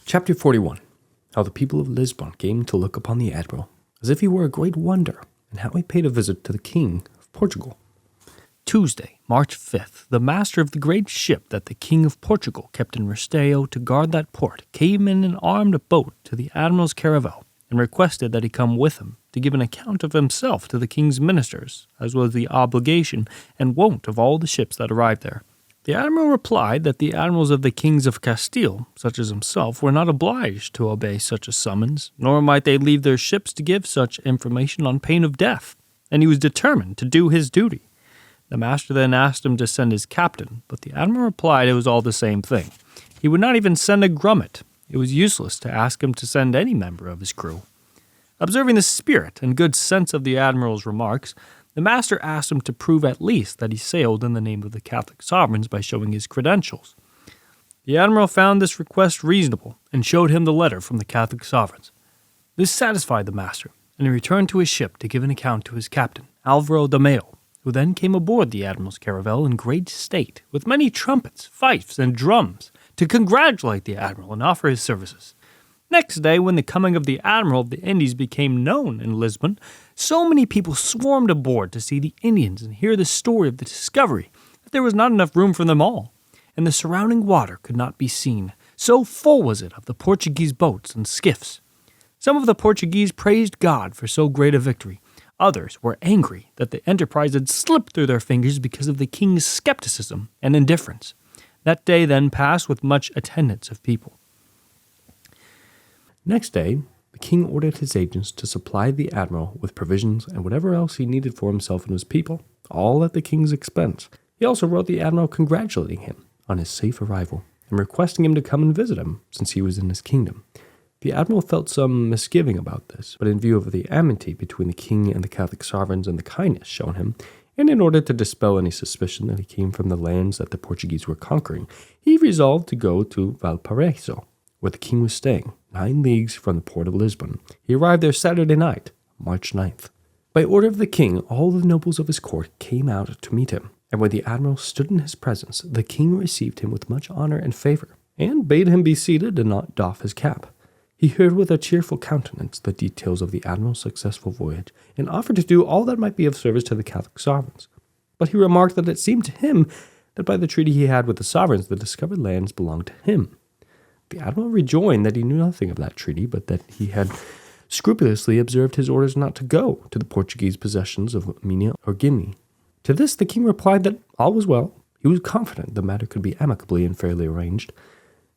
Chapter 41. How the people of Lisbon came to look upon the Admiral as if he were a great wonder, and how he paid a visit to the King of Portugal. Tuesday, March 5th, the master of the great ship that the King of Portugal kept in Resteo to guard that port came in an armed boat to the Admiral's caravel, and requested that he come with him to give an account of himself to the King's ministers, as was the obligation and wont of all the ships that arrived there. The Admiral replied that the admirals of the kings of Castile, such as himself, were not obliged to obey such a summons, nor might they leave their ships to give such information on pain of death, and he was determined to do his duty. The master then asked him to send his captain, but the Admiral replied it was all the same thing. He would not even send a grummet. It was useless to ask him to send any member of his crew. Observing the spirit and good sense of the Admiral's remarks, the master asked him to prove at least that he sailed in the name of the Catholic sovereigns by showing his credentials. The Admiral found this request reasonable and showed him the letter from the Catholic sovereigns. This satisfied the master, and he returned to his ship to give an account to his captain, Alvaro de Mayo, who then came aboard the Admiral's caravel in great state, with many trumpets, fifes, and drums, to congratulate the Admiral and offer his services. Next day, when the coming of the Admiral of the Indies became known in Lisbon, so many people swarmed aboard to see the Indians and hear the story of the discovery that there was not enough room for them all, and the surrounding water could not be seen, so full was it of the Portuguese boats and skiffs. Some of the Portuguese praised God for so great a victory. Others were angry that the enterprise had slipped through their fingers because of the king's skepticism and indifference. That day then passed with much attendance of people. Next day, the king ordered his agents to supply the admiral with provisions and whatever else he needed for himself and his people, all at the king's expense. He also wrote the admiral congratulating him on his safe arrival and requesting him to come and visit him since he was in his kingdom. The admiral felt some misgiving about this, but in view of the amity between the king and the Catholic sovereigns and the kindness shown him, and in order to dispel any suspicion that he came from the lands that the Portuguese were conquering, he resolved to go to Valparaiso, where the king was staying, 9 leagues from the port of Lisbon. He arrived there Saturday night, March 9th. By order of the king, all the nobles of his court came out to meet him, and when the admiral stood in his presence, the king received him with much honor and favor, and bade him be seated and not doff his cap. He heard with a cheerful countenance the details of the admiral's successful voyage, and offered to do all that might be of service to the Catholic sovereigns. But he remarked that it seemed to him that by the treaty he had with the sovereigns, the discovered lands belonged to him. The admiral rejoined that he knew nothing of that treaty, but that he had scrupulously observed his orders not to go to the Portuguese possessions of Minas or Guinea. To this the king replied that all was well. He was confident the matter could be amicably and fairly arranged.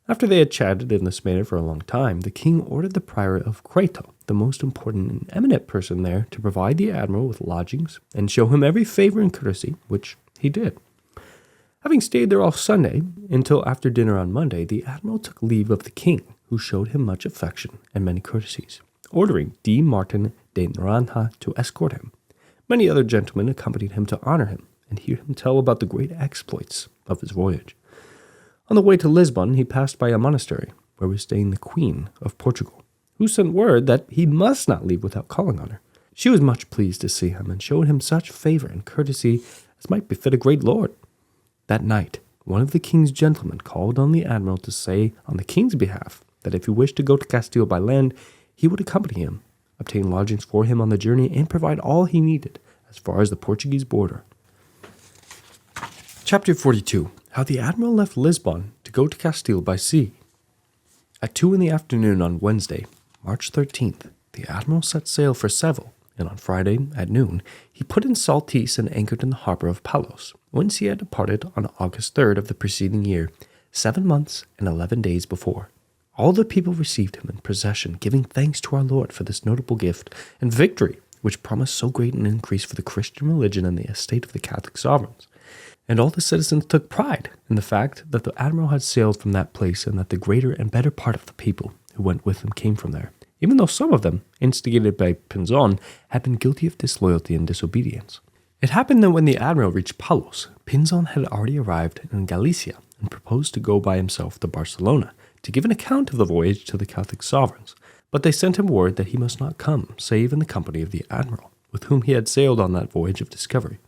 After they had chatted in this manner for a long time, the king ordered the prior of Crato, the most important and eminent person there, to provide the admiral with lodgings and show him every favor and courtesy, which he did. Having stayed there all Sunday, until after dinner on Monday, the admiral took leave of the king, who showed him much affection and many courtesies, ordering D. Martin de Naranja to escort him. Many other gentlemen accompanied him to honor him and hear him tell about the great exploits of his voyage. On the way to Lisbon, he passed by a monastery, where was staying the Queen of Portugal, who sent word that he must not leave without calling on her. She was much pleased to see him, and showed him such favor and courtesy as might befit a great lord. That night, one of the king's gentlemen called on the admiral to say on the king's behalf that if he wished to go to Castile by land, he would accompany him, obtain lodgings for him on the journey, and provide all he needed as far as the Portuguese border. Chapter 42. How the admiral left Lisbon to go to Castile by sea. At 2 in the afternoon on Wednesday, March 13th, the admiral set sail for Seville, and on Friday, at noon, he put in Saltese and anchored in the harbor of Palos, whence he had departed on August 3rd of the preceding year, 7 months and 11 days before. All the people received him in procession, giving thanks to our Lord for this notable gift and victory, which promised so great an increase for the Christian religion and the estate of the Catholic sovereigns. And all the citizens took pride in the fact that the admiral had sailed from that place, and that the greater and better part of the people who went with him came from there, even though some of them, instigated by Pinzon, had been guilty of disloyalty and disobedience. It happened that when the admiral reached Palos, Pinzon had already arrived in Galicia and proposed to go by himself to Barcelona to give an account of the voyage to the Catholic sovereigns, but they sent him word that he must not come save in the company of the admiral, with whom he had sailed on that voyage of discovery.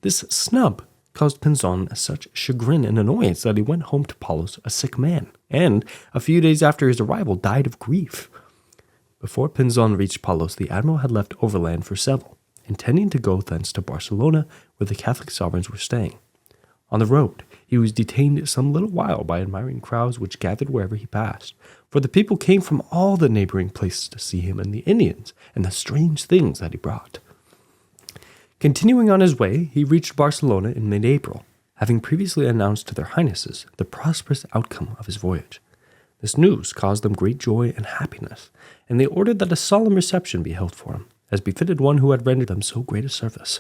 This snub caused Pinzon such chagrin and annoyance that he went home to Palos a sick man, and, a few days after his arrival, died of grief. Before Pinzon reached Palos, the admiral had left overland for Seville, intending to go thence to Barcelona, where the Catholic sovereigns were staying. On the road, he was detained some little while by admiring crowds which gathered wherever he passed, for the people came from all the neighboring places to see him and the Indians, and the strange things that he brought. Continuing on his way, he reached Barcelona in mid-April, having previously announced to their highnesses the prosperous outcome of his voyage. This news caused them great joy and happiness, and they ordered that a solemn reception be held for him, as befitted one who had rendered them so great a service.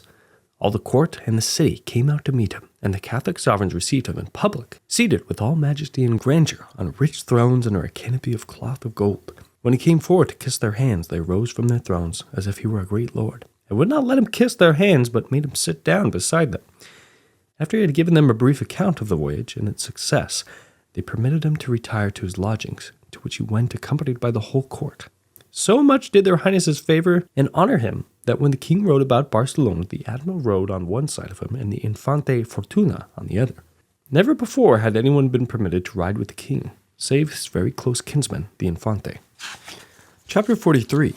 All the court and the city came out to meet him, and the Catholic sovereigns received him in public, seated with all majesty and grandeur on rich thrones under a canopy of cloth of gold. When he came forward to kiss their hands, they rose from their thrones as if he were a great lord, and would not let him kiss their hands, but made him sit down beside them. After he had given them a brief account of the voyage and its success, they permitted him to retire to his lodgings, to which he went accompanied by the whole court. So much did their highnesses favor and honor him, that when the king rode about Barcelona, the admiral rode on one side of him and the Infante Fortuna on the other. Never before had anyone been permitted to ride with the king, save his very close kinsman, the Infante. Chapter 43.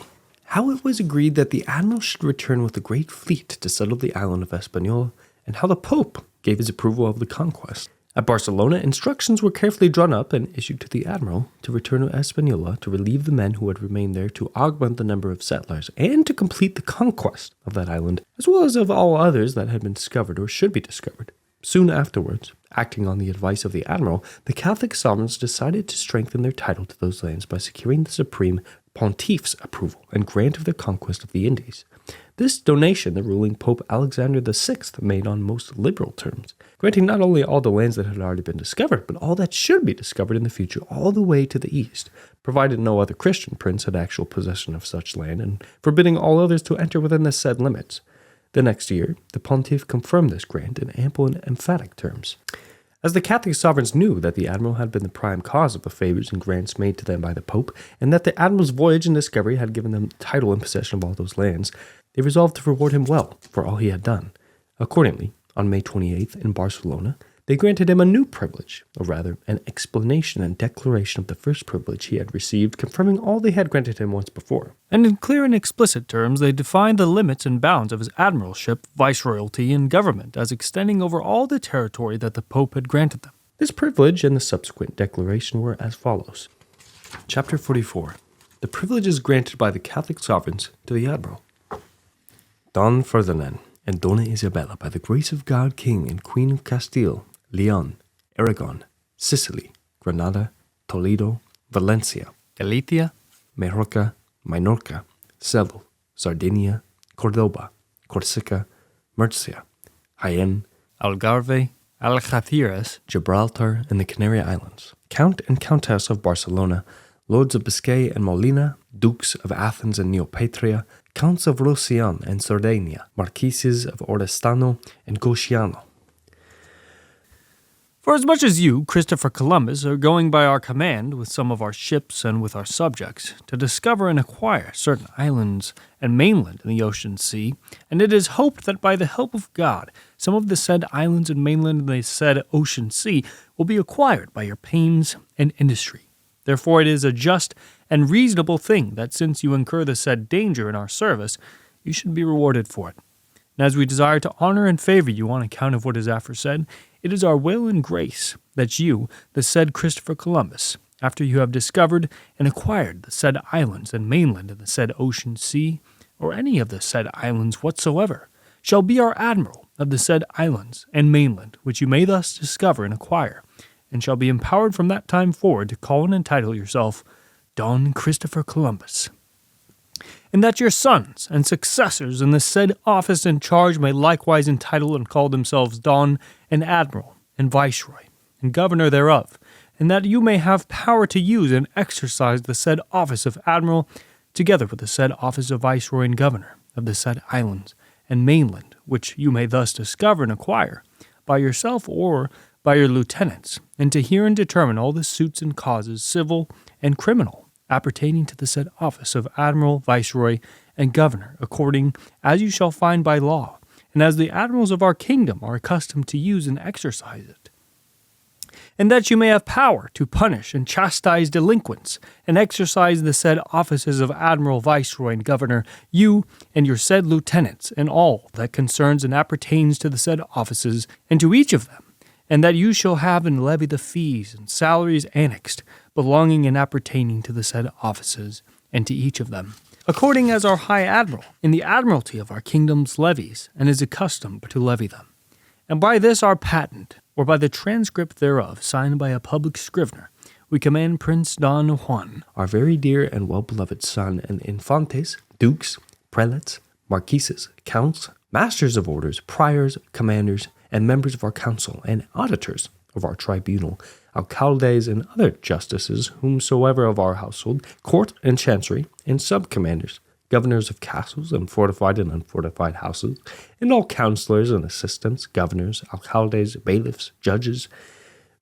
How it was agreed that the admiral should return with a great fleet to settle the island of Hispaniola, and how the Pope gave his approval of the conquest. At Barcelona, instructions were carefully drawn up and issued to the admiral to return to Hispaniola to relieve the men who had remained there, to augment the number of settlers, and to complete the conquest of that island, as well as of all others that had been discovered or should be discovered. Soon afterwards, acting on the advice of the admiral, the Catholic sovereigns decided to strengthen their title to those lands by securing the supreme pontiff's approval and grant of the conquest of the Indies. This donation the ruling Pope Alexander VI made on most liberal terms, granting not only all the lands that had already been discovered, but all that should be discovered in the future all the way to the east, provided no other Christian prince had actual possession of such land, and forbidding all others to enter within the said limits. The next year, the pontiff confirmed this grant in ample and emphatic terms. As the Catholic sovereigns knew that the admiral had been the prime cause of the favors and grants made to them by the Pope, and that the admiral's voyage and discovery had given them title and possession of all those lands, they resolved to reward him well for all he had done. Accordingly, on May 28th in Barcelona, they granted him a new privilege, or rather, an explanation and declaration of the first privilege he had received, confirming all they had granted him once before. And in clear and explicit terms, they defined the limits and bounds of his admiralship, viceroyalty, and government as extending over all the territory that the Pope had granted them. This privilege and the subsequent declaration were as follows. Chapter 44. The privileges granted by the Catholic sovereigns to the admiral. Don Ferdinand and Dona Isabella, by the grace of God, King and Queen of Castile, Leon, Aragon, Sicily, Granada, Toledo, Valencia, Galicia, Majorca, Minorca, Seville, Sardinia, Cordoba, Corsica, Murcia, Jaén, Algarve, Algeciras, Gibraltar, and the Canary Islands, Count and Countess of Barcelona, Lords of Biscay and Molina, Dukes of Athens and Neopatria, Counts of Roussillon and Sardinia, Marquises of Oristano and Gociano. For as much as you, Christopher Columbus, are going by our command with some of our ships and with our subjects to discover and acquire certain islands and mainland in the ocean sea, and it is hoped that by the help of God, some of the said islands and mainland in the said ocean sea will be acquired by your pains and industry. Therefore it is a just and reasonable thing that since you incur the said danger in our service, you should be rewarded for it. And as we desire to honor and favor you on account of what is aforesaid, it is our will and grace that you, the said Christopher Columbus, after you have discovered and acquired the said islands and mainland in the said ocean sea, or any of the said islands whatsoever, shall be our admiral of the said islands and mainland, which you may thus discover and acquire, and shall be empowered from that time forward to call and entitle yourself Don Christopher Columbus. And that your sons and successors in the said office and charge may likewise entitle and call themselves Don and Admiral and Viceroy and Governor thereof, and that you may have power to use and exercise the said office of Admiral, together with the said office of Viceroy and Governor of the said islands and mainland, which you may thus discover and acquire, by yourself or by your lieutenants, and to hear and determine all the suits and causes, civil and criminal, appertaining to the said office of Admiral, Viceroy, and Governor, according as you shall find by law, and as the admirals of our kingdom are accustomed to use and exercise it. And that you may have power to punish and chastise delinquents, and exercise the said offices of admiral, viceroy, and governor, you and your said lieutenants, and all that concerns and appertains to the said offices, and to each of them, and that you shall have and levy the fees and salaries annexed, belonging and appertaining to the said offices, and to each of them, according as our high admiral, in the admiralty of our kingdoms, levies, and is accustomed to levy them. And by this our patent, or by the transcript thereof, signed by a public scrivener, we command Prince Don Juan, our very dear and well-beloved son, and infantes, dukes, prelates, marquises, counts, masters of orders, priors, commanders, and members of our council, and auditors of our tribunal, alcaldes, and other justices, whomsoever of our household, court and chancery, and sub-commanders, governors of castles and fortified and unfortified houses, and all counselors and assistants, governors, alcaldes, bailiffs, judges,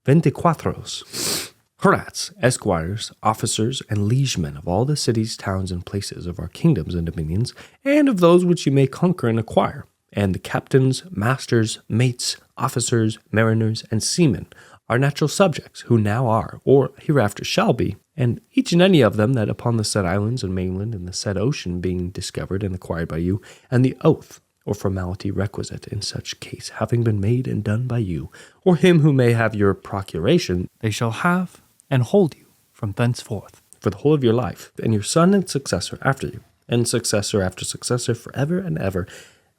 veinticuatros, jurats, esquires, officers, and liegemen of all the cities, towns, and places of our kingdoms and dominions, and of those which you may conquer and acquire, and the captains, masters, mates, officers, mariners, and seamen, our natural subjects, who now are, or hereafter shall be, and each and any of them that upon the said islands and mainland and the said ocean being discovered and acquired by you, and the oath or formality requisite in such case having been made and done by you, or him who may have your procuration, they shall have and hold you from thenceforth, for the whole of your life, and your son and successor after you, and successor after successor forever and ever,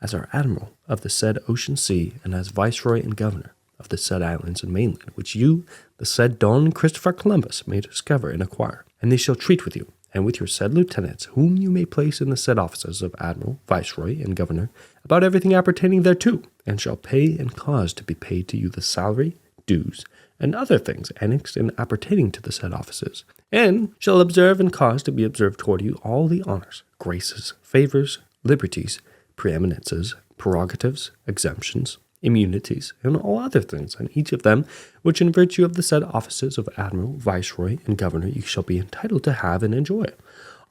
as our admiral of the said ocean sea, and as viceroy and governor of the said islands and mainland, which you, the said Don Christopher Columbus, may discover and acquire. And they shall treat with you, and with your said lieutenants, whom you may place in the said offices of admiral, viceroy, and governor, about everything appertaining thereto, and shall pay and cause to be paid to you the salary, dues, and other things annexed and appertaining to the said offices, and shall observe and cause to be observed toward you all the honors, graces, favors, liberties, preeminences, prerogatives, exemptions, immunities, and all other things, and each of them, which in virtue of the said offices of admiral, viceroy, and governor you shall be entitled to have and enjoy,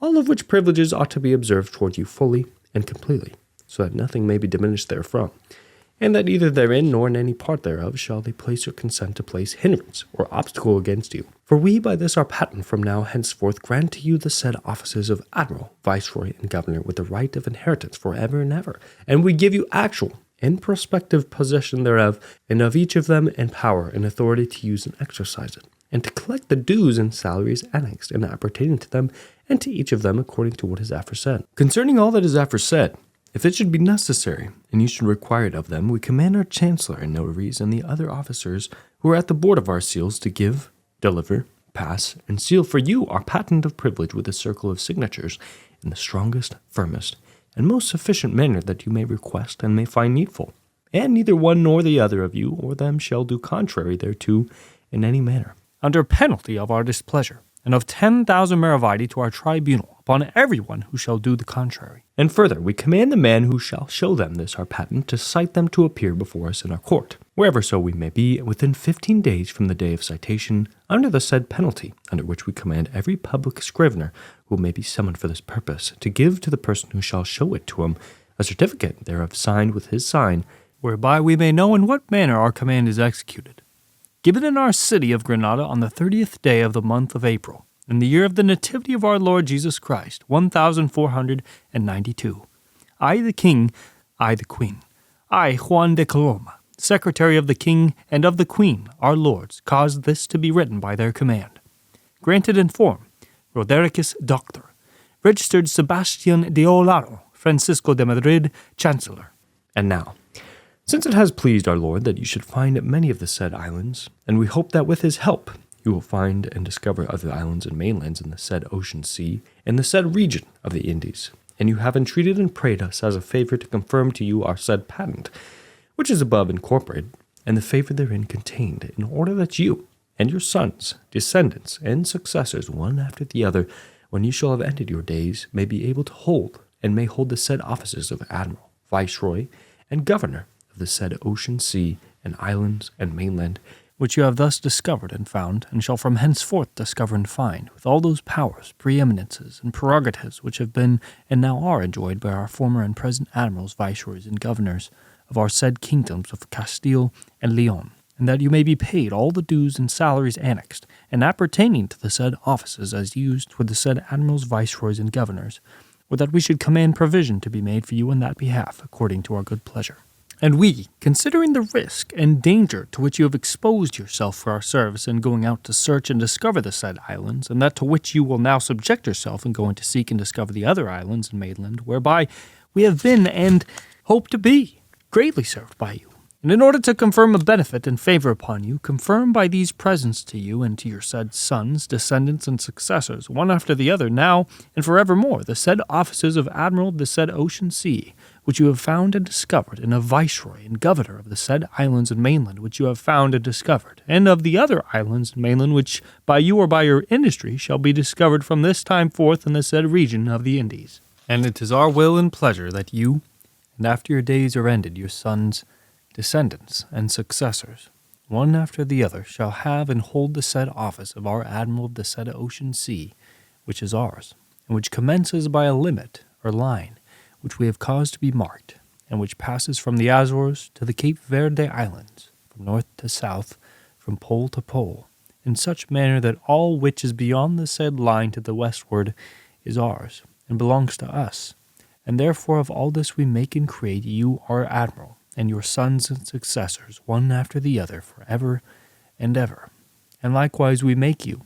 all of which privileges ought to be observed toward you fully and completely, so that nothing may be diminished therefrom, and that neither therein nor in any part thereof shall they place or consent to place hindrance or obstacle against you. For we by this our patent from now henceforth grant to you the said offices of admiral, viceroy, and governor with the right of inheritance for ever and ever, and we give you actual and prospective possession thereof, and of each of them in power and authority to use and exercise it, and to collect the dues and salaries annexed and appertaining to them, and to each of them according to what is aforesaid. Concerning all that is aforesaid, if it should be necessary, and you should require it of them, we command our chancellor and notaries and the other officers who are at the board of our seals to give, deliver, pass, and seal for you our patent of privilege with a circle of signatures in the strongest, firmest, and most sufficient manner that you may request and may find needful, and neither one nor the other of you or them shall do contrary thereto in any manner, under penalty of our displeasure, and of 10,000 maravedì to our tribunal upon everyone who shall do the contrary. And further, we command the man who shall show them this our patent to cite them to appear before us in our court, wherever so we may be, within 15 days from the day of citation, under the said penalty, under which we command every public scrivener who may be summoned for this purpose to give to the person who shall show it to him a certificate thereof signed with his sign, whereby we may know in what manner our command is executed. Given in our city of Granada on the 30th day of the month of April, in the year of the nativity of our Lord Jesus Christ, 1492. I, the king, I, the queen, I, Juan de Coloma, secretary of the king and of the queen, our lords, caused this to be written by their command. Granted in form, Rodericus Doctor, registered Sebastian de Olaro, Francisco de Madrid, Chancellor. And now, since it has pleased our Lord that you should find many of the said islands, and we hope that with his help you will find and discover other islands and mainlands in the said ocean sea, in the said region of the Indies, and you have entreated and prayed us as a favor to confirm to you our said patent, which is above incorporated, and the favor therein contained, in order that you and your sons, descendants, and successors, one after the other, when you shall have ended your days, may be able to hold, and may hold the said offices of admiral, viceroy, and governor of the said ocean sea, and islands, and mainland, which you have thus discovered and found, and shall from henceforth discover and find, with all those powers, preeminences, and prerogatives which have been and now are enjoyed by our former and present admirals, viceroys, and governors of our said kingdoms of Castile and Leon, and that you may be paid all the dues and salaries annexed, and appertaining to the said offices as used for the said admirals, viceroys, and governors, or that we should command provision to be made for you in that behalf, according to our good pleasure. And we, considering the risk and danger to which you have exposed yourself for our service in going out to search and discover the said islands, and that to which you will now subject yourself in going to seek and discover the other islands and mainland, whereby we have been and hope to be greatly served by you. And in order to confirm a benefit and favor upon you, confirm by these presents to you and to your said sons, descendants, and successors, one after the other, now and forevermore, the said offices of Admiral of the said Ocean Sea, which you have found and discovered, and of Viceroy and Governor of the said islands and mainland, which you have found and discovered, and of the other islands and mainland, which by you or by your industry shall be discovered from this time forth in the said region of the Indies. And it is our will and pleasure that you, and after your days are ended, your sons, descendants, and successors, one after the other, shall have and hold the said office of our Admiral of the said Ocean Sea, which is ours, and which commences by a limit or line, which we have caused to be marked, and which passes from the Azores to the Cape Verde Islands, from north to south, from pole to pole, in such manner that all which is beyond the said line to the westward is ours, and belongs to us. And therefore of all this we make and create you our Admiral, and your sons and successors, one after the other, forever and ever. And likewise we make you,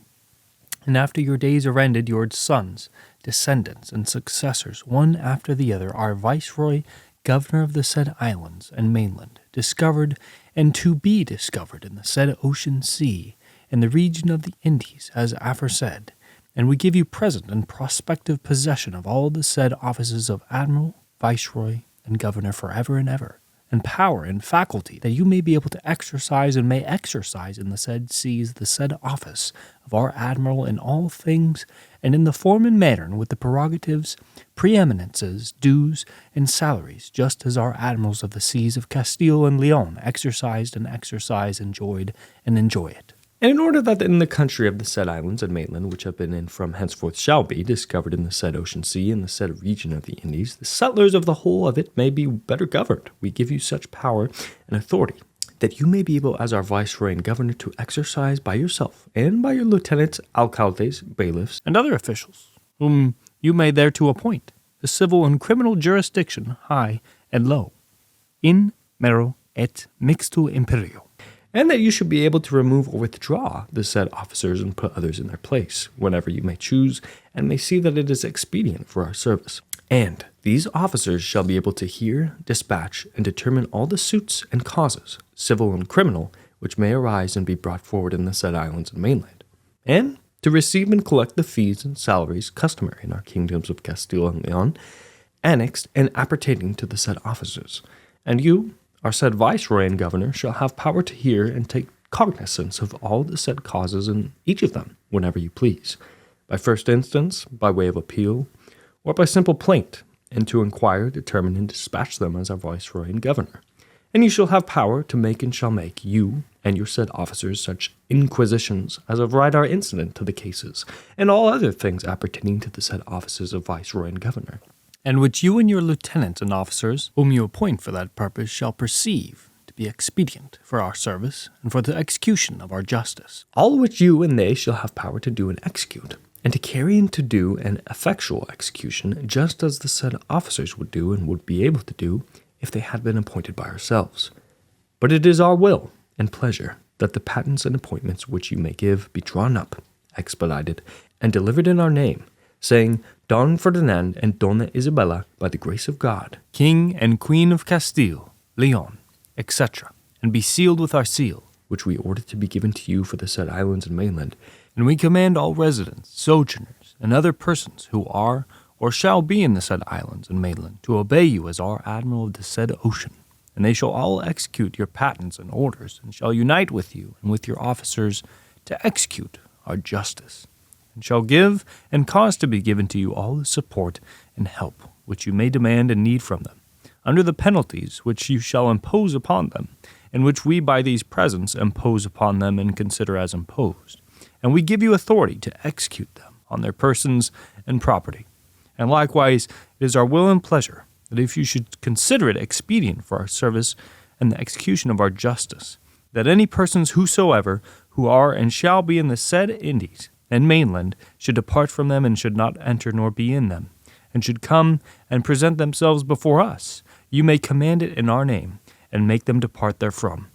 and after your days are ended, your sons, descendants, and successors, one after the other, our Viceroy, Governor of the said islands and mainland, discovered and to be discovered in the said Ocean Sea, in the region of the Indies, as aforesaid. And we give you present and prospective possession of all the said offices of Admiral, Viceroy, and Governor forever and ever, and power and faculty, that you may be able to exercise and may exercise in the said seas the said office of our Admiral in all things, and in the form and manner, and with the prerogatives, preeminences, dues, and salaries, just as our Admirals of the seas of Castile and Leon exercised and exercise, enjoyed, and enjoy it. And in order that in the country of the said islands and mainland, which have been and from henceforth shall be discovered in the said Ocean Sea and the said region of the Indies, the settlers of the whole of it may be better governed. We give you such power and authority that you may be able, as our Viceroy and Governor, to exercise by yourself and by your lieutenants, alcaldes, bailiffs, and other officials, whom you may thereto appoint, the civil and criminal jurisdiction, high and low, in mero et mixtu imperio. And that you should be able to remove or withdraw the said officers and put others in their place, whenever you may choose, and may see that it is expedient for our service. And these officers shall be able to hear, dispatch, and determine all the suits and causes, civil and criminal, which may arise and be brought forward in the said islands and mainland, and to receive and collect the fees and salaries customary in our kingdoms of Castile and Leon, annexed and appertaining to the said officers. And you, our said Viceroy and Governor, shall have power to hear and take cognizance of all the said causes in each of them, whenever you please, by first instance, by way of appeal, or by simple plaint, and to inquire, determine, and dispatch them as our Viceroy and Governor. And you shall have power to make and shall make, you and your said officers, such inquisitions as of right are incident to the cases, and all other things appertaining to the said offices of Viceroy and Governor, and which you and your lieutenants and officers, whom you appoint for that purpose, shall perceive to be expedient for our service, and for the execution of our justice. All which you and they shall have power to do and execute, and to carry and to do an effectual execution, just as the said officers would do and would be able to do, if they had been appointed by ourselves. But it is our will and pleasure that the patents and appointments which you may give be drawn up, expedited, and delivered in our name, saying, Don Ferdinand and Donna Isabella, by the grace of God, King and Queen of Castile, Leon, etc., and be sealed with our seal, which we order to be given to you for the said islands and mainland. And we command all residents, sojourners, and other persons who are or shall be in the said islands and mainland to obey you as our Admiral of the said ocean. And they shall all execute your patents and orders, and shall unite with you and with your officers to execute our justice, and shall give and cause to be given to you all the support and help which you may demand and need from them, under the penalties which you shall impose upon them, and which we by these presents impose upon them and consider as imposed. And we give you authority to execute them on their persons and property. And likewise, it is our will and pleasure that if you should consider it expedient for our service and the execution of our justice, that any persons whosoever who are and shall be in the said Indies and mainland should depart from them and should not enter nor be in them, and should come and present themselves before us, you may command it in our name, and make them depart therefrom.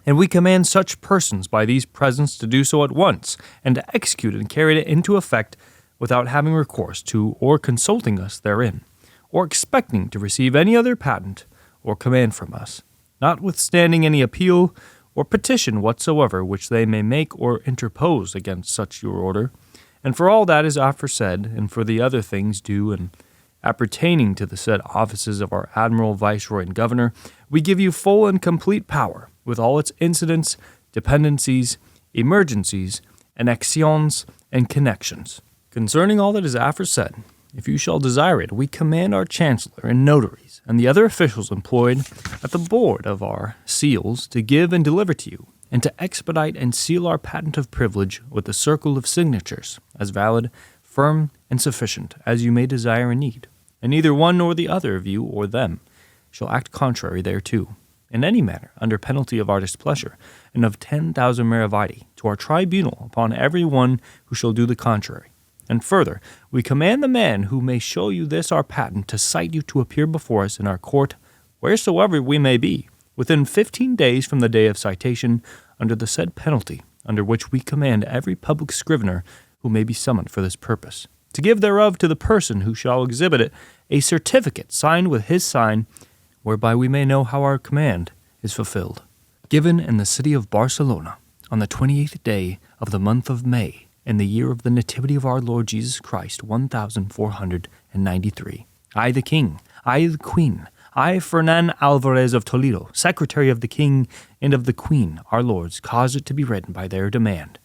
And we command such persons by these presents to do so at once, and to execute and carry it into effect without having recourse to or consulting us therein, or expecting to receive any other patent or command from us, notwithstanding any appeal or petition whatsoever which they may make or interpose against such your order. And for all that is aforesaid, and for the other things due and appertaining to the said offices of our Admiral, Viceroy, and Governor, we give you full and complete power, with all its incidents, dependencies, emergencies, annexions, and connections. Concerning all that is aforesaid, if you shall desire it, we command our Chancellor and notaries, and the other officials employed at the board of our seals to give and deliver to you, and to expedite and seal our patent of privilege with a circle of signatures, as valid, firm, and sufficient as you may desire and need, and neither one nor the other of you or them shall act contrary thereto, in any manner, under penalty of our displeasure, and of 10,000 maravedi to our tribunal upon every one who shall do the contrary. And further, we command the man who may show you this our patent to cite you to appear before us in our court, wheresoever we may be, within 15 days from the day of citation, under the said penalty, under which we command every public scrivener who may be summoned for this purpose, to give thereof to the person who shall exhibit it a certificate signed with his sign, whereby we may know how our command is fulfilled. Given in the city of Barcelona, on the 28th day of the month of May, in the year of the nativity of our Lord Jesus Christ, 1493. I the King, I the Queen, I Ferdinand Alvarez of Toledo, Secretary of the King and of the Queen, our Lords, cause it to be written by their demand.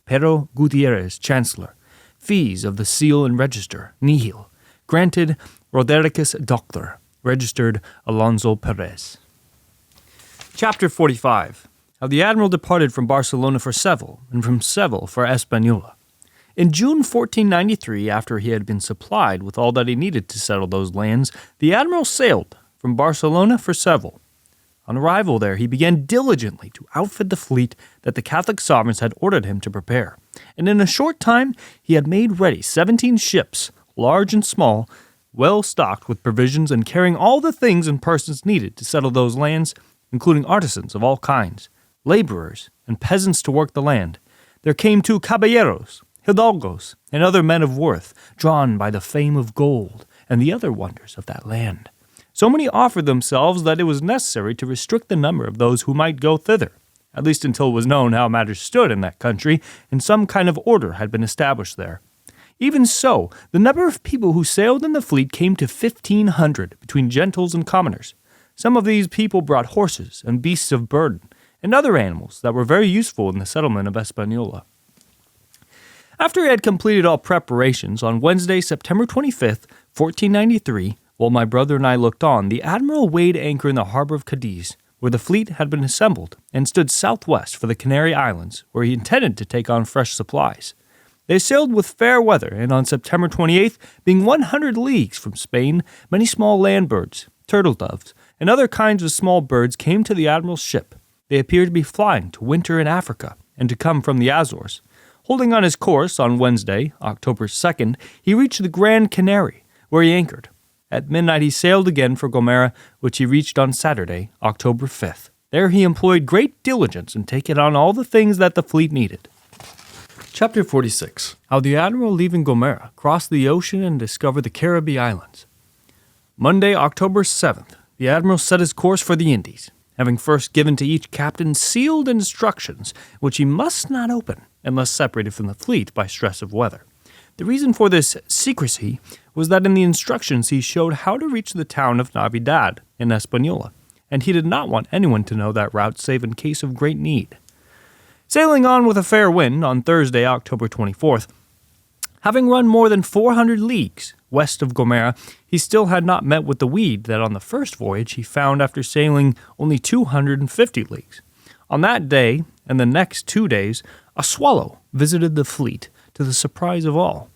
Pero Gutierrez, Chancellor, fees of the seal and register, nihil. Granted, Rodericus Doctor, registered Alonso Perez. Chapter 45. How the Admiral departed from Barcelona for Seville, and from Seville for Hispaniola. In June 1493, after he had been supplied with all that he needed to settle those lands, the Admiral sailed from Barcelona for Seville. On arrival there, he began diligently to outfit the fleet that the Catholic sovereigns had ordered him to prepare, and in a short time he had made ready 17 ships, large and small, well stocked with provisions and carrying all the things and persons needed to settle those lands, including artisans of all kinds, laborers, and peasants to work the land. There came too caballeros, hidalgos, and other men of worth, drawn by the fame of gold and the other wonders of that land. So many offered themselves that it was necessary to restrict the number of those who might go thither, at least until it was known how matters stood in that country, and some kind of order had been established there. Even so, the number of people who sailed in the fleet came to 1,500, between gentles and commoners. Some of these people brought horses and beasts of burden, and other animals that were very useful in the settlement of Hispaniola. After he had completed all preparations, on Wednesday, September 25th, 1493, while my brother and I looked on, the Admiral weighed anchor in the harbor of Cadiz, where the fleet had been assembled, and stood southwest for the Canary Islands, where he intended to take on fresh supplies. They sailed with fair weather, and on September 28th, being 100 leagues from Spain, many small land birds, turtle doves, and other kinds of small birds came to the Admiral's ship. They appeared to be flying to winter in Africa, and to come from the Azores. Holding on his course on Wednesday, October 2nd, he reached the Grand Canary, where he anchored. At midnight he sailed again for Gomera, which he reached on Saturday, October 5th. There he employed great diligence in taking on all the things that the fleet needed. Chapter 46. How the Admiral, leaving Gomera, crossed the ocean and discovered the Caribbee Islands. Monday, October 7th, the Admiral set his course for the Indies, having first given to each captain sealed instructions which he must not open unless separated from the fleet by stress of weather. The reason for this secrecy was that in the instructions he showed how to reach the town of Navidad in Hispaniola, and he did not want anyone to know that route save in case of great need. Sailing on with a fair wind on Thursday, October 24th, having run more than 400 leagues west of Gomera, he still had not met with the weed that on the first voyage he found after sailing only 250 leagues. On that day and the next 2 days, a swallow visited the fleet, to the surprise of all.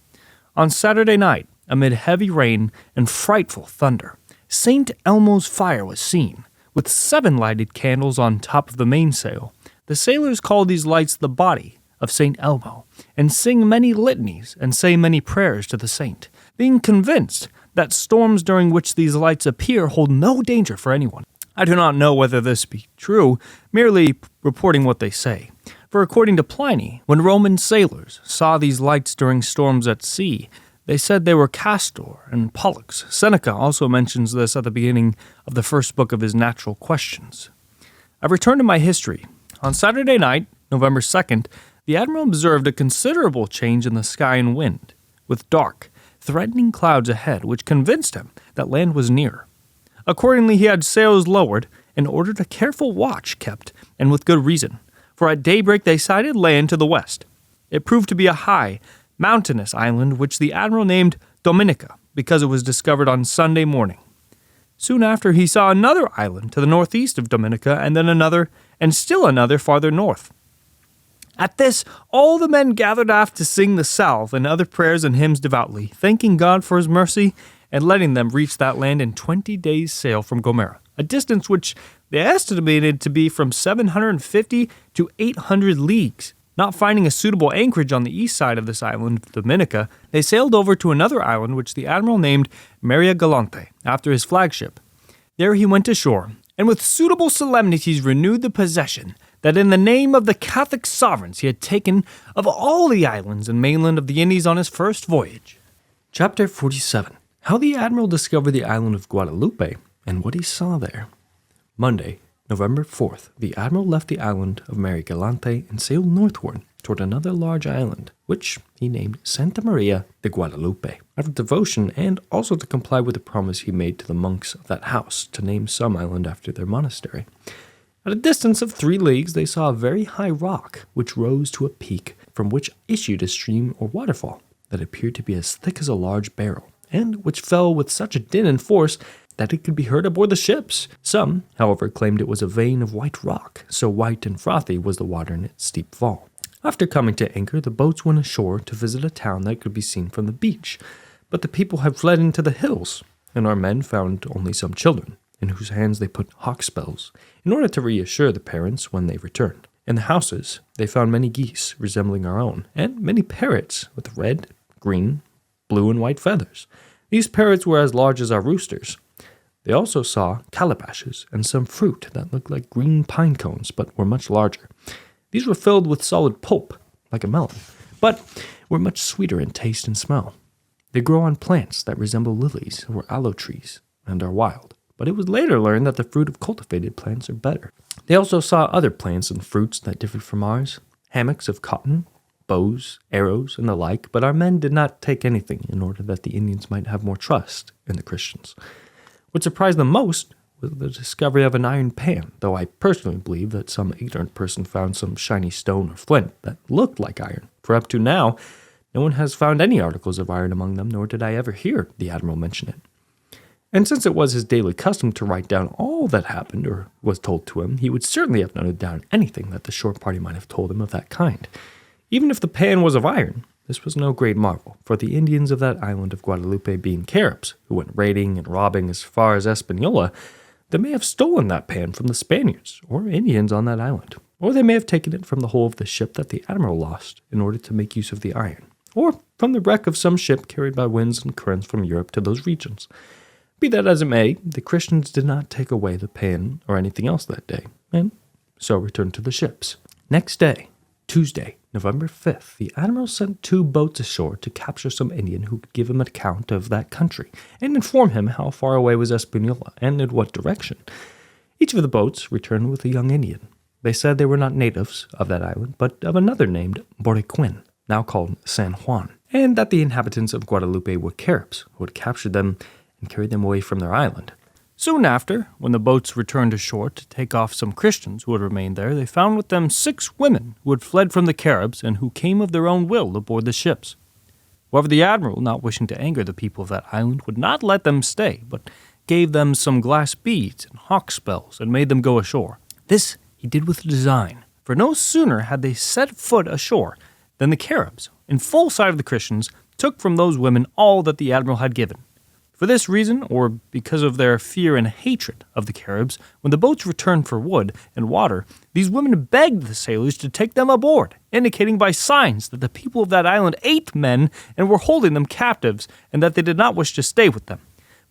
On Saturday night, amid heavy rain and frightful thunder, St. Elmo's fire was seen, with 7 lighted candles on top of the mainsail. The sailors call these lights the body of St. Elmo, and sing many litanies and say many prayers to the saint, being convinced that storms during which these lights appear hold no danger for anyone. I do not know whether this be true, merely reporting what they say. For according to Pliny, when Roman sailors saw these lights during storms at sea, they said they were Castor and Pollux. Seneca also mentions this at the beginning of the first book of his Natural Questions. I return to my history. On Saturday night, November 2nd, the admiral observed a considerable change in the sky and wind, with dark, threatening clouds ahead, which convinced him that land was near. Accordingly, he had sails lowered and ordered a careful watch kept, and with good reason, for at daybreak they sighted land to the west. It proved to be a high, mountainous island which the admiral named Dominica, because it was discovered on Sunday morning. Soon after, he saw another island to the northeast of Dominica, and then another, and still another farther north. At this, all the men gathered aft to sing the salve and other prayers and hymns devoutly, thanking God for his mercy and letting them reach that land in 20 days' sail from Gomera, a distance which they estimated to be from 750 to 800 leagues. Not finding a suitable anchorage on the east side of this island of Dominica, they sailed over to another island which the admiral named Maria Galante, after his flagship. There he went ashore, and with suitable solemnities renewed the possession that in the name of the Catholic sovereigns he had taken of all the islands and mainland of the Indies on his first voyage. Chapter 47. How the Admiral discovered the island of Guadalupe, and what he saw there. Monday, November 4th, the Admiral left the island of Maria Galante and sailed northward toward another large island, which he named Santa Maria de Guadalupe, out of devotion and also to comply with the promise he made to the monks of that house to name some island after their monastery. At a distance of 3 leagues, they saw a very high rock, which rose to a peak, from which issued a stream or waterfall that appeared to be as thick as a large barrel, and which fell with such a din and force that it could be heard aboard the ships. Some, however, claimed it was a vein of white rock, so white and frothy was the water in its steep fall. After coming to anchor, the boats went ashore to visit a town that could be seen from the beach, but the people had fled into the hills, and our men found only some children, in whose hands they put hawk spells, in order to reassure the parents when they returned. In the houses, they found many geese resembling our own, and many parrots with red, green, blue, and white feathers. These parrots were as large as our roosters. They also saw calabashes and some fruit that looked like green pine cones, but were much larger. These were filled with solid pulp, like a melon, but were much sweeter in taste and smell. They grow on plants that resemble lilies or aloe trees, and are wild. But it was later learned that the fruit of cultivated plants are better. They also saw other plants and fruits that differed from ours, hammocks of cotton, bows, arrows, and the like, but our men did not take anything in order that the Indians might have more trust in the Christians. What surprised them most was the discovery of an iron pan, though I personally believe that some ignorant person found some shiny stone or flint that looked like iron, for up to now, no one has found any articles of iron among them, nor did I ever hear the Admiral mention it. And since it was his daily custom to write down all that happened or was told to him, he would certainly have noted down anything that the shore party might have told him of that kind. Even if the pan was of iron, this was no great marvel, for the Indians of that island of Guadalupe being Caribs, who went raiding and robbing as far as Hispaniola, they may have stolen that pan from the Spaniards or Indians on that island, or they may have taken it from the hull of the ship that the Admiral lost in order to make use of the iron, or from the wreck of some ship carried by winds and currents from Europe to those regions. Be that as it may, the Christians did not take away the pan or anything else that day, and so returned to the ships. Next day, Tuesday, November 5th, the Admiral sent 2 boats ashore to capture some Indian who could give him an account of that country and inform him how far away was Hispaniola and in what direction. Each of the boats returned with a young Indian. They said they were not natives of that island, but of another named Boriquin, now called San Juan, and that the inhabitants of Guadalupe were Caribs who had captured them and carried them away from their island. Soon after, when the boats returned ashore to take off some Christians who had remained there, they found with them 6 women who had fled from the Caribs and who came of their own will aboard the ships. However, the Admiral, not wishing to anger the people of that island, would not let them stay, but gave them some glass beads and hawk spells and made them go ashore. This he did with design, for no sooner had they set foot ashore than the Caribs, in full sight of the Christians, took from those women all that the Admiral had given. For this reason, or because of their fear and hatred of the Caribs, when the boats returned for wood and water, these women begged the sailors to take them aboard, indicating by signs that the people of that island ate men and were holding them captives, and that they did not wish to stay with them.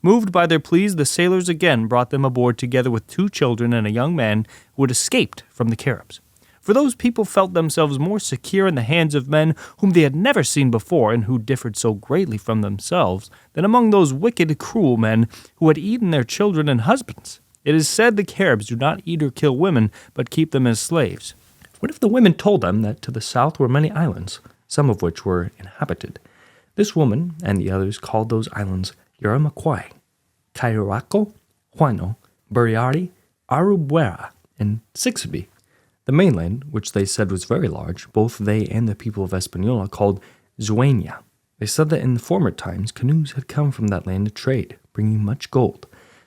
Moved by their pleas, the sailors again brought them aboard together with 2 children and a young man who had escaped from the Caribs. For those people felt themselves more secure in the hands of men whom they had never seen before and who differed so greatly from themselves than among those wicked, cruel men who had eaten their children and husbands. It is said the Caribs do not eat or kill women, but keep them as slaves. What if the women told them that to the south were many islands, some of which were inhabited? This woman and the others called those islands Yaramaquai, Kairaco, Huano, Buriari, Arubuera, and Sixabi. The mainland, which they said was very large, both they and the people of Hispaniola called Zuenia. They said that in the former times canoes had come from that land to trade, bringing much gold.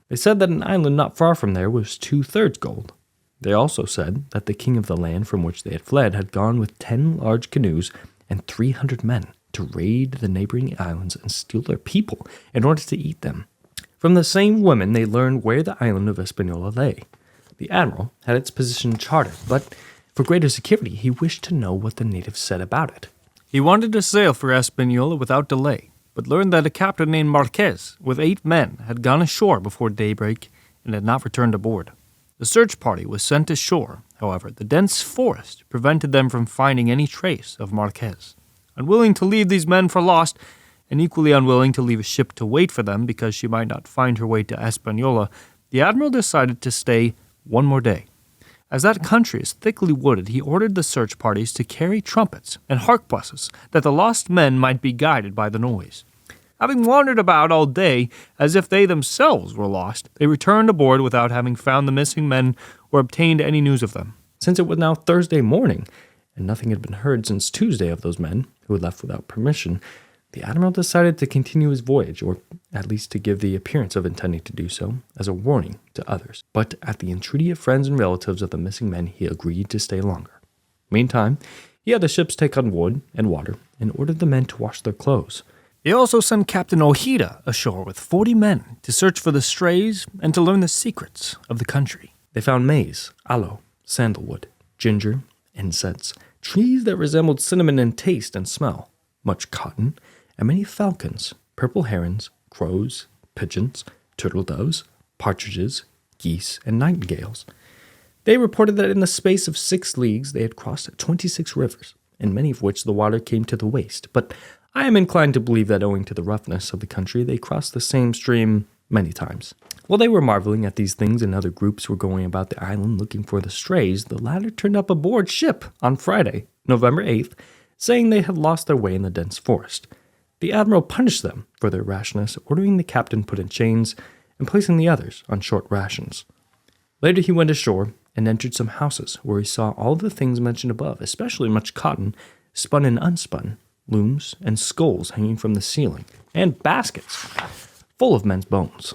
They said that an island not far from there was 2/3 gold. They also said that the king of the land from which they had fled had gone with 10 large canoes and 300 men to raid the neighboring islands and steal their people in order to eat them. From the same women they learned where the island of Hispaniola lay. The admiral had its position charted, but for greater security he wished to know what the natives said about it. He wanted to sail for Hispaniola without delay, but learned that a captain named Marquez, with 8 men, had gone ashore before daybreak and had not returned aboard. The search party was sent ashore. However, the dense forest prevented them from finding any trace of Marquez. Unwilling to leave these men for lost, and equally unwilling to leave a ship to wait for them because she might not find her way to Hispaniola, the admiral decided to stay 1 more day. As that country is thickly wooded, he ordered the search parties to carry trumpets and harquebuses that the lost men might be guided by the noise. Having wandered about all day as if they themselves were lost, they returned aboard without having found the missing men or obtained any news of them. Since it was now Thursday morning, and nothing had been heard since Tuesday of those men, who had left without permission, the admiral decided to continue his voyage, or at least to give the appearance of intending to do so, as a warning to others. But at the entreaty of friends and relatives of the missing men, he agreed to stay longer. Meantime, he had the ships take on wood and water, and ordered the men to wash their clothes. He also sent Captain Ojeda ashore with 40 men to search for the strays and to learn the secrets of the country. They found maize, aloe, sandalwood, ginger, incense, trees that resembled cinnamon in taste and smell, much cotton, and many falcons, purple herons, crows, pigeons, turtle doves, partridges, geese, and nightingales. They reported that in the space of 6 leagues they had crossed 26 rivers, in many of which the water came to the waist, but I am inclined to believe that owing to the roughness of the country, they crossed the same stream many times. While they were marveling at these things and other groups were going about the island looking for the strays, the latter turned up aboard ship on Friday, November 8th, saying they had lost their way in the dense forest. The admiral punished them for their rashness, ordering the captain put in chains and placing the others on short rations. Later he went ashore and entered some houses where he saw all the things mentioned above, especially much cotton, spun and unspun, looms and skulls hanging from the ceiling, and baskets full of men's bones.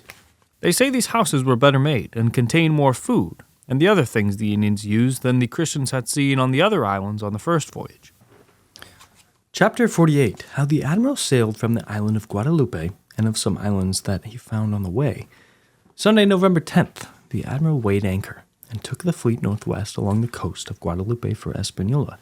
They say these houses were better made and contained more food and the other things the Indians used than the Christians had seen on the other islands on the first voyage. Chapter 48. How the admiral sailed from the island of Guadalupe and of some islands that he found on the way. Sunday, November 10th, the admiral weighed anchor and took the fleet northwest along the coast of Guadalupe for Hispaniola.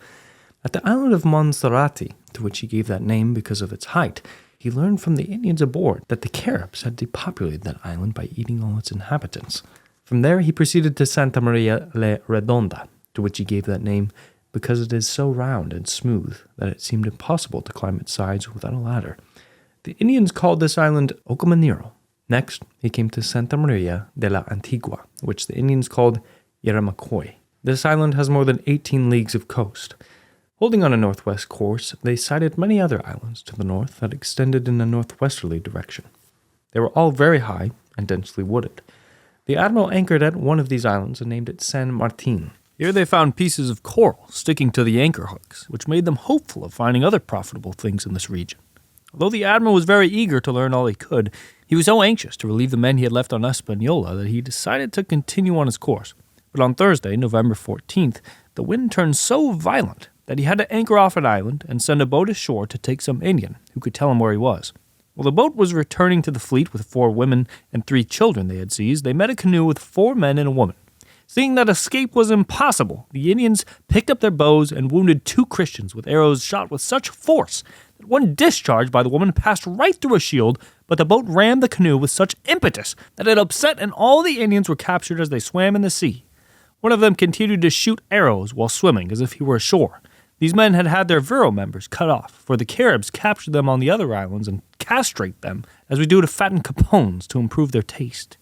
At the island of Monserrate, to which he gave that name because of its height, he learned from the Indians aboard that the Caribs had depopulated that island by eating all its inhabitants. From there he proceeded to Santa Maria la Redonda, to which he gave that name because it is so round and smooth that it seemed impossible to climb its sides without a ladder. The Indians called this island Ocomanero. Next, he came to Santa Maria de la Antigua, which the Indians called Yaramaquai. This island has more than 18 leagues of coast. Holding on a northwest course, they sighted many other islands to the north that extended in a northwesterly direction. They were all very high and densely wooded. The admiral anchored at one of these islands and named it San Martin. Here they found pieces of coral sticking to the anchor hooks, which made them hopeful of finding other profitable things in this region. Although the admiral was very eager to learn all he could, he was so anxious to relieve the men he had left on Hispaniola that he decided to continue on his course. But on Thursday, November 14th, the wind turned so violent that he had to anchor off an island and send a boat ashore to take some Indian who could tell him where he was. While the boat was returning to the fleet with 4 women and 3 children they had seized, they met a canoe with 4 men and a woman. Seeing that escape was impossible, the Indians picked up their bows and wounded 2 Christians with arrows shot with such force that one discharge by the woman passed right through a shield, but the boat rammed the canoe with such impetus that it upset and all the Indians were captured as they swam in the sea. One of them continued to shoot arrows while swimming as if he were ashore. These men had had their virile members cut off, for the Caribs captured them on the other islands and castrate them, as we do to fatten capones to improve their taste.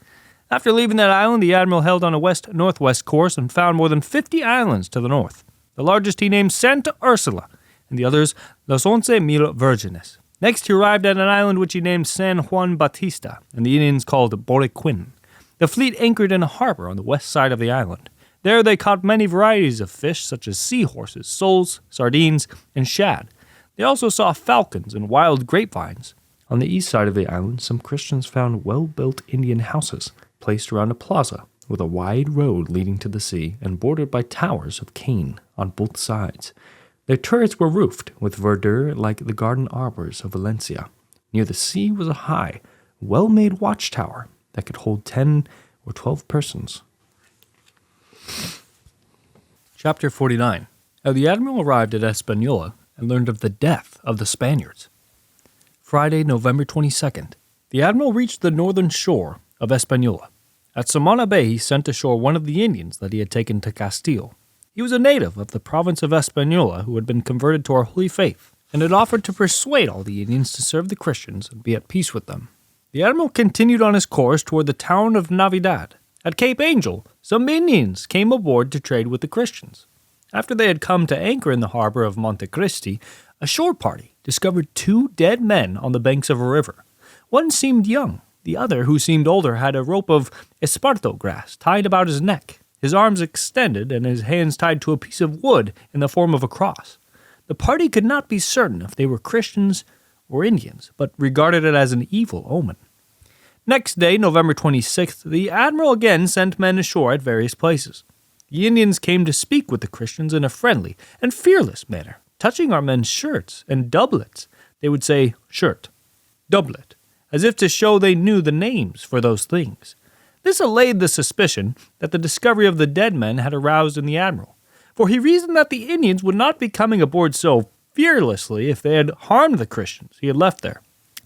After leaving that island, the admiral held on a west-northwest course and found more than 50 islands to the north. The largest he named Santa Ursula, and the others Los 11,000 Virgenes. Next, he arrived at an island which he named San Juan Bautista, and the Indians called Boriquin. The fleet anchored in a harbor on the west side of the island. There they caught many varieties of fish, such as seahorses, soles, sardines, and shad. They also saw falcons and wild grapevines. On the east side of the island, some Christians found well-built Indian houses placed around a plaza with a wide road leading to the sea and bordered by towers of cane on both sides. Their turrets were roofed with verdure like the garden arbors of Valencia. Near the sea was a high, well-made watchtower that could hold 10 or 12 persons. Chapter 49. How the admiral arrived at Hispaniola and learned of the death of the Spaniards. Friday, November 22nd. The admiral reached the northern shore of Hispaniola. At Samana Bay, he sent ashore one of the Indians that he had taken to Castile. He was a native of the province of Hispaniola who had been converted to our holy faith, and had offered to persuade all the Indians to serve the Christians and be at peace with them. The admiral continued on his course toward the town of Navidad. At Cape Angel, some Indians came aboard to trade with the Christians. After they had come to anchor in the harbor of Monte Cristi, a shore party discovered 2 dead men on the banks of a river. One seemed young. The other, who seemed older, had a rope of esparto grass tied about his neck, his arms extended, and his hands tied to a piece of wood in the form of a cross. The party could not be certain if they were Christians or Indians, but regarded it as an evil omen. Next day, November 26th, the admiral again sent men ashore at various places. The Indians came to speak with the Christians in a friendly and fearless manner. Touching our men's shirts and doublets, they would say, shirt, doublet, as if to show they knew the names for those things. This allayed the suspicion that the discovery of the dead men had aroused in the admiral, for he reasoned that the Indians would not be coming aboard so fearlessly if they had harmed the Christians he had left there.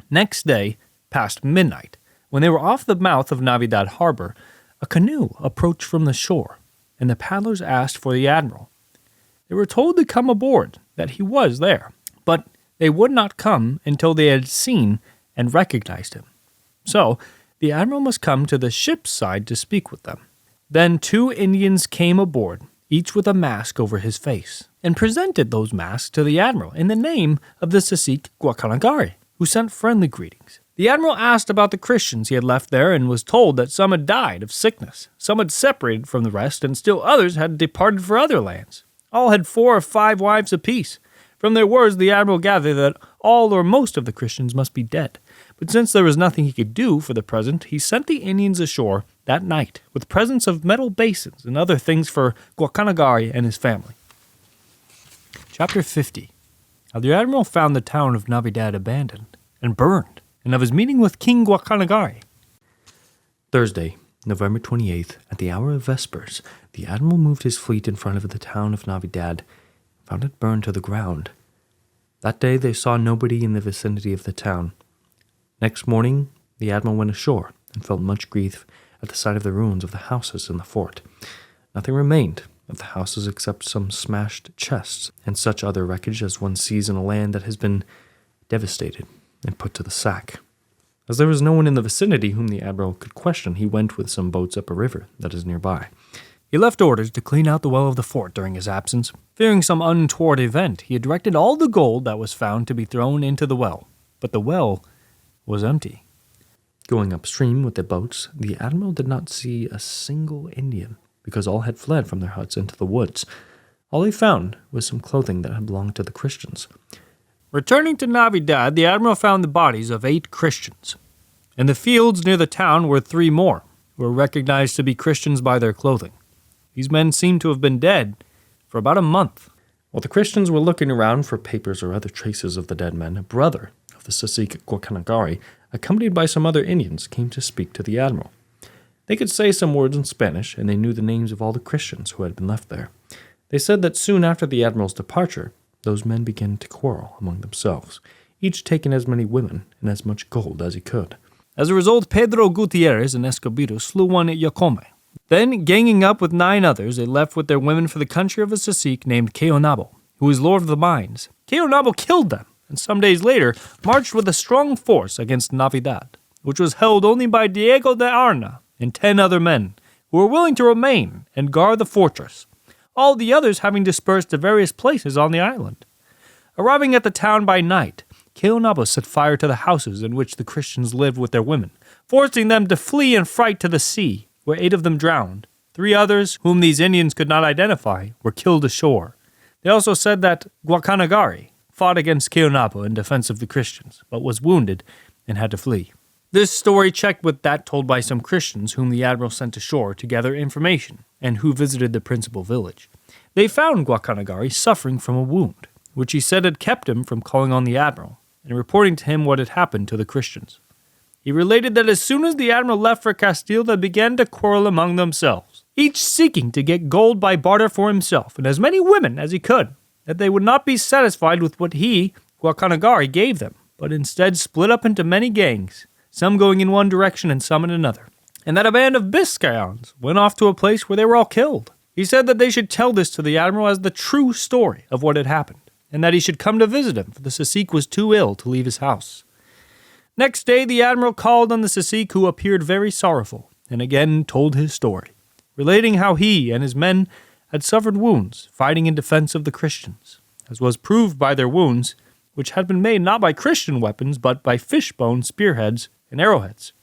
Next day, past midnight, when they were off the mouth of Navidad harbor, a canoe approached from the shore, and the paddlers asked for the admiral. They were told to come aboard, that he was there, but they would not come until they had seen and recognized him. So, the admiral must come to the ship's side to speak with them. Then 2 Indians came aboard, each with a mask over his face, and presented those masks to the admiral in the name of the cacique Guacanagari, who sent friendly greetings. The admiral asked about the Christians he had left there and was told that some had died of sickness, some had separated from the rest, and still others had departed for other lands. All had 4 or 5 wives apiece. From their words, the admiral gathered that all or most of the Christians must be dead. But since there was nothing he could do for the present, he sent the Indians ashore that night with presents of metal basins and other things for Guacanagari and his family. Chapter 50. How the admiral found the town of Navidad abandoned and burned, and of his meeting with King Guacanagari. Thursday, November 28th, at the hour of vespers, the admiral moved his fleet in front of the town of Navidad, found it burned to the ground. That day they saw nobody in the vicinity of the town. Next morning, the admiral went ashore and felt much grief at the sight of the ruins of the houses in the fort. Nothing remained of the houses except some smashed chests and such other wreckage as one sees in a land that has been devastated and put to the sack. As there was no one in the vicinity whom the admiral could question, he went with some boats up a river that is nearby. He left orders to clean out the well of the fort during his absence. Fearing some untoward event, he had directed all the gold that was found to be thrown into the well, but the well was empty. Going upstream with the boats, the admiral did not see a single Indian, because all had fled from their huts into the woods. All he found was some clothing that had belonged to the Christians. Returning to Navidad, the admiral found the bodies of 8 Christians. In the fields near the town were 3 more, who were recognized to be Christians by their clothing. These men seemed to have been dead for about a month. While the Christians were looking around for papers or other traces of the dead men, a brother of the cacique Guacanagari, accompanied by some other Indians, came to speak to the admiral. They could say some words in Spanish, and they knew the names of all the Christians who had been left there. They said that soon after the admiral's departure, those men began to quarrel among themselves, each taking as many women and as much gold as he could. As a result, Pedro Gutierrez and Escobedo slew one at Yacome. Then, ganging up with 9 others, they left with their women for the country of a cacique named Caonabo, who was lord of the mines. Caonabo killed them, and some days later marched with a strong force against Navidad, which was held only by Diego de Arna and 10 other men, who were willing to remain and guard the fortress, all the others having dispersed to various places on the island. Arriving at the town by night, Caonabo set fire to the houses in which the Christians lived with their women, forcing them to flee in fright to the sea, where 8 of them drowned. 3 others, whom these Indians could not identify, were killed ashore. They also said that Guacanagari fought against Caonabo in defense of the Christians, but was wounded and had to flee. This story checked with that told by some Christians whom the admiral sent ashore to gather information and who visited the principal village. They found Guacanagari suffering from a wound, which he said had kept him from calling on the admiral and reporting to him what had happened to the Christians. He related that as soon as the admiral left for Castile, they began to quarrel among themselves, each seeking to get gold by barter for himself and as many women as he could, that they would not be satisfied with what he, Guacanagari, gave them, but instead split up into many gangs, some going in one direction and some in another, and that a band of Biscayans went off to a place where they were all killed. He said that they should tell this to the admiral as the true story of what had happened, and that he should come to visit him, for the cacique was too ill to leave his house. Next day the admiral called on the cacique, who appeared very sorrowful, and again told his story, relating how he and his men had suffered wounds fighting in defense of the Christians, as was proved by their wounds, which had been made not by Christian weapons, but by fishbone spearheads and arrowheads.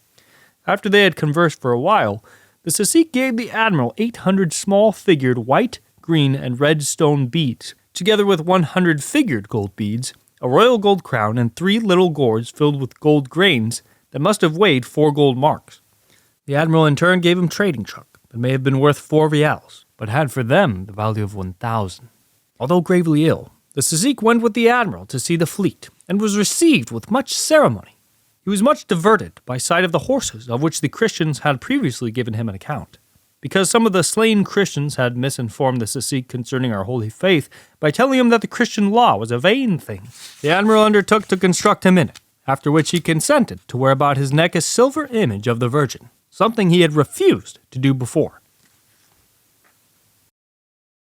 After they had conversed for a while, the cacique gave the admiral 800 small-figured white, green, and red stone beads, together with 100 figured gold beads, a royal gold crown, and 3 little gourds filled with gold grains that must have weighed 4 gold marks. The admiral in turn gave him trading truck that may have been worth 4 reals, but had for them the value of 1,000. Although gravely ill, the cacique went with the admiral to see the fleet, and was received with much ceremony. He was much diverted by sight of the horses of which the Christians had previously given him an account, because some of the slain Christians had misinformed the cacique concerning our holy faith by telling him that the Christian law was a vain thing. The admiral undertook to construct him in it, after which he consented to wear about his neck a silver image of the Virgin, something he had refused to do before.